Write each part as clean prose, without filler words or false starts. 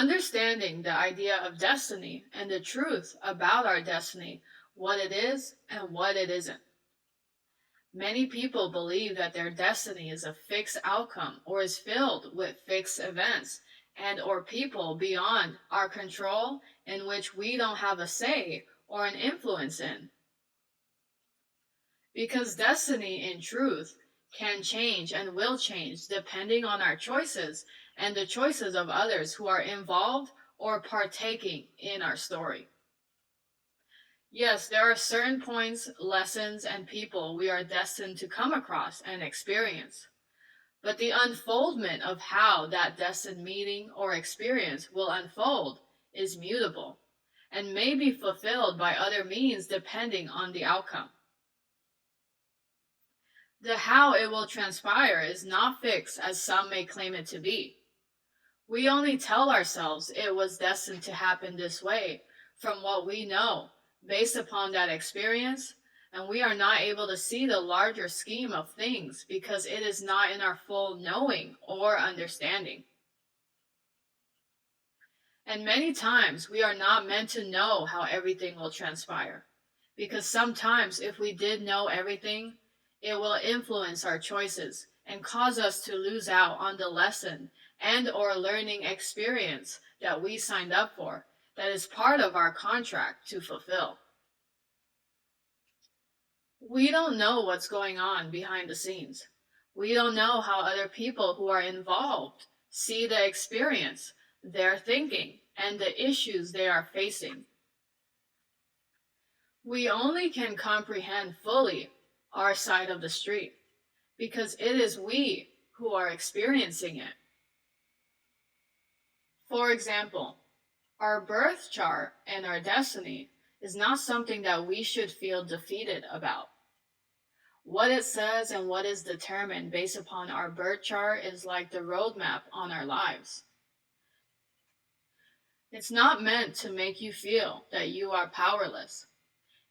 Understanding the idea of destiny and the truth about our destiny, what it is and what it isn't. Many people believe that their destiny is a fixed outcome or is filled with fixed events and or people beyond our control in which we don't have a say or an influence in. Because destiny in truth can change and will change depending on our choices and the choices of others who are involved or partaking in our story. Yes, there are certain points, lessons, and people we are destined to come across and experience. But the unfoldment of how that destined meeting or experience will unfold is mutable and may be fulfilled by other means depending on the outcome. The how it will transpire is not fixed as some may claim it to be. We only tell ourselves it was destined to happen this way from what we know based upon that experience, and we are not able to see the larger scheme of things because it is not in our full knowing or understanding. And many times we are not meant to know how everything will transpire, because sometimes if we did know everything, it will influence our choices and cause us to lose out on the lesson and or learning experience that we signed up for, that is part of our contract to fulfill. We don't know what's going on behind the scenes. We don't know how other people who are involved see the experience, their thinking, and the issues they are facing. We only can comprehend fully our side of the street because it is we who are experiencing it. For example, our birth chart and our destiny is not something that we should feel defeated about. What it says and what is determined based upon our birth chart is like the roadmap on our lives. It's not meant to make you feel that you are powerless.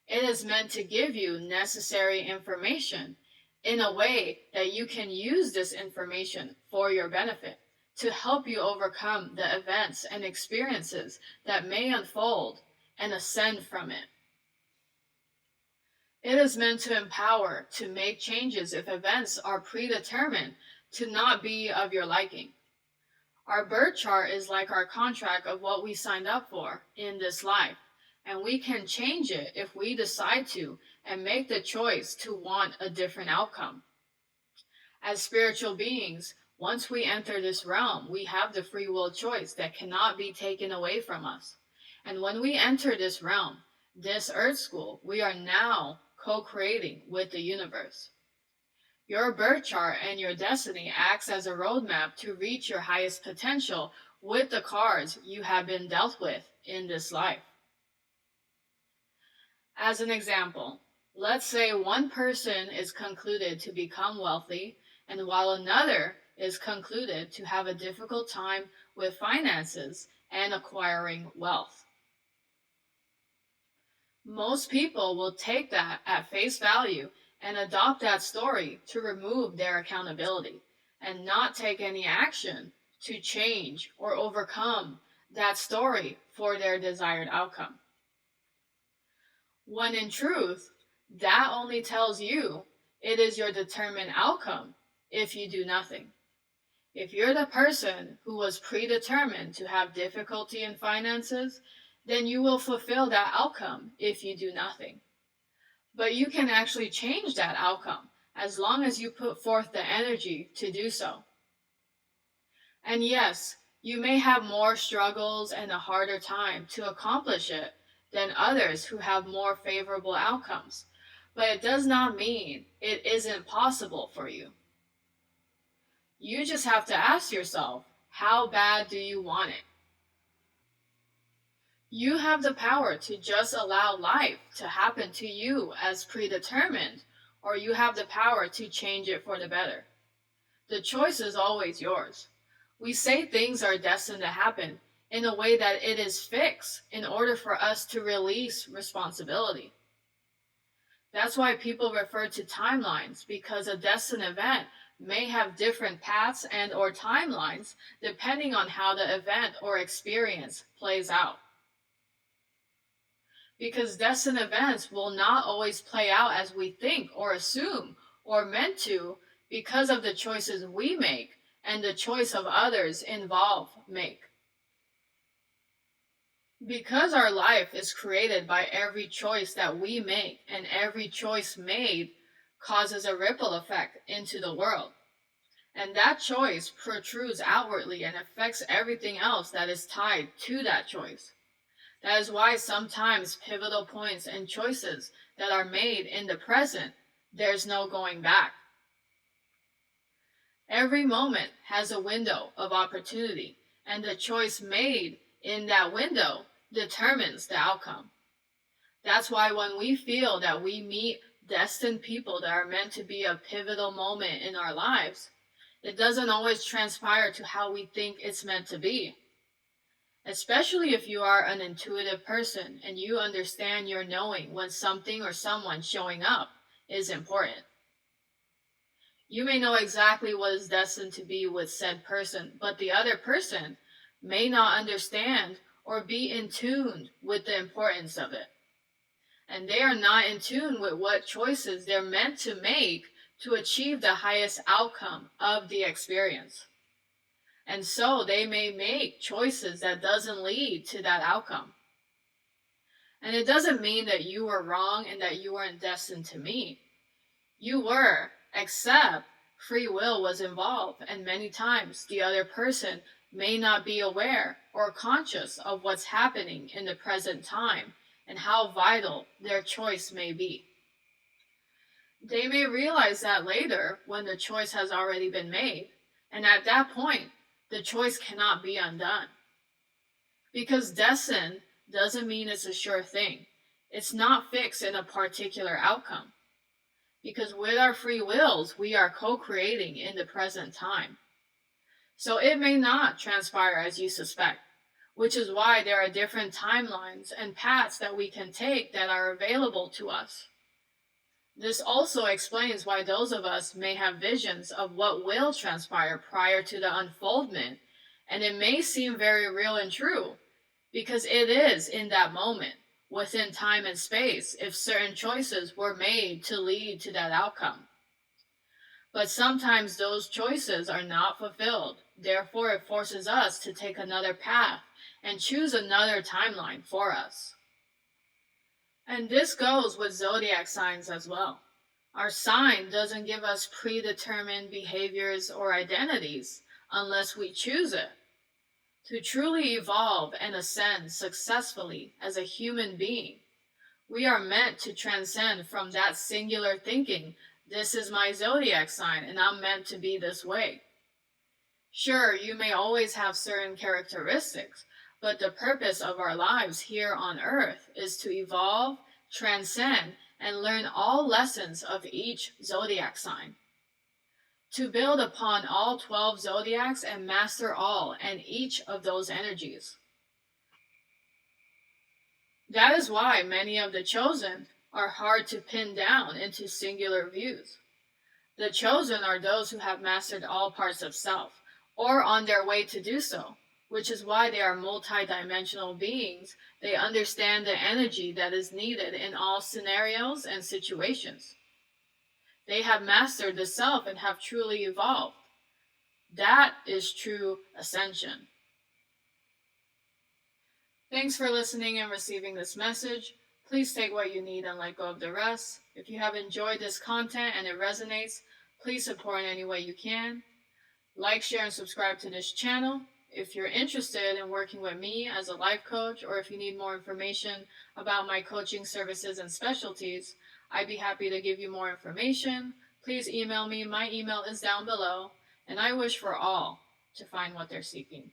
It is meant to give you necessary information in a way that you can use this information for your benefit, to help you overcome the events and experiences that may unfold and ascend from it. It is meant to empower to make changes if events are predetermined to not be of your liking. Our birth chart is like our contract of what we signed up for in this life, and we can change it if we decide to and make the choice to want a different outcome. As spiritual beings, once we enter this realm, we have the free will choice that cannot be taken away from us. And when we enter this realm, this earth school, we are now co-creating with the universe. Your birth chart and your destiny acts as a roadmap to reach your highest potential with the cards you have been dealt with in this life. As an example, let's say one person is concluded to become wealthy, and while another is concluded to have a difficult time with finances and acquiring wealth. Most people will take that at face value and adopt that story to remove their accountability and not take any action to change or overcome that story for their desired outcome. When in truth, that only tells you it is your determined outcome if you do nothing. If you're the person who was predetermined to have difficulty in finances, then you will fulfill that outcome if you do nothing. But you can actually change that outcome as long as you put forth the energy to do so. And yes, you may have more struggles and a harder time to accomplish it than others who have more favorable outcomes, but it does not mean it isn't possible for you. You just have to ask yourself, how bad do you want it? You have the power to just allow life to happen to you as predetermined, or you have the power to change it for the better. The choice is always yours. We say things are destined to happen in a way that it is fixed in order for us to release responsibility. That's why people refer to timelines, because a destined event may have different paths and or timelines depending on how the event or experience plays out. Because destined events will not always play out as we think or assume or meant to because of the choices we make and the choice of others involved make. Because our life is created by every choice that we make, and every choice made causes a ripple effect into the world. And that choice protrudes outwardly and affects everything else that is tied to that choice. That is why sometimes pivotal points and choices that are made in the present, there's no going back. Every moment has a window of opportunity, and the choice made in that window determines the outcome. That's why when we feel that we meet destined people that are meant to be a pivotal moment in our lives, it doesn't always transpire to how we think it's meant to be. Especially if you are an intuitive person and you understand your knowing when something or someone showing up is important. You may know exactly what is destined to be with said person, but the other person may not understand or be in tune with the importance of it. And they are not in tune with what choices they're meant to make to achieve the highest outcome of the experience. And so they may make choices that doesn't lead to that outcome. And it doesn't mean that you were wrong and that you weren't destined to meet. You were, except free will was involved, and many times the other person may not be aware or conscious of what's happening in the present time and how vital their choice may be. They may realize that later when the choice has already been made, and at that point, the choice cannot be undone. Because destined doesn't mean it's a sure thing. It's not fixed in a particular outcome. Because with our free wills, we are co-creating in the present time. So it may not transpire as you suspect, which is why there are different timelines and paths that we can take that are available to us. This also explains why those of us may have visions of what will transpire prior to the unfoldment, and it may seem very real and true, because it is in that moment, within time and space, if certain choices were made to lead to that outcome. But sometimes those choices are not fulfilled, therefore it forces us to take another path and choose another timeline for us. And this goes with zodiac signs as well. Our sign doesn't give us predetermined behaviors or identities unless we choose it. To truly evolve and ascend successfully as a human being, we are meant to transcend from that singular thinking, this is my zodiac sign and I'm meant to be this way. Sure, you may always have certain characteristics, but the purpose of our lives here on earth is to evolve, transcend, and learn all lessons of each zodiac sign. To build upon all 12 zodiacs and master all and each of those energies. That is why many of the chosen are hard to pin down into singular views. The chosen are those who have mastered all parts of self, or on their way to do so, which is why they are multidimensional beings. They understand the energy that is needed in all scenarios and situations. They have mastered the self and have truly evolved. That is true ascension. Thanks for listening and receiving this message. Please take what you need and let go of the rest. If you have enjoyed this content and it resonates, please support in any way you can. Like, share, and subscribe to this channel. If you're interested in working with me as a life coach, or if you need more information about my coaching services and specialties, I'd be happy to give you more information. Please email me. My email is down below, and I wish for all to find what they're seeking.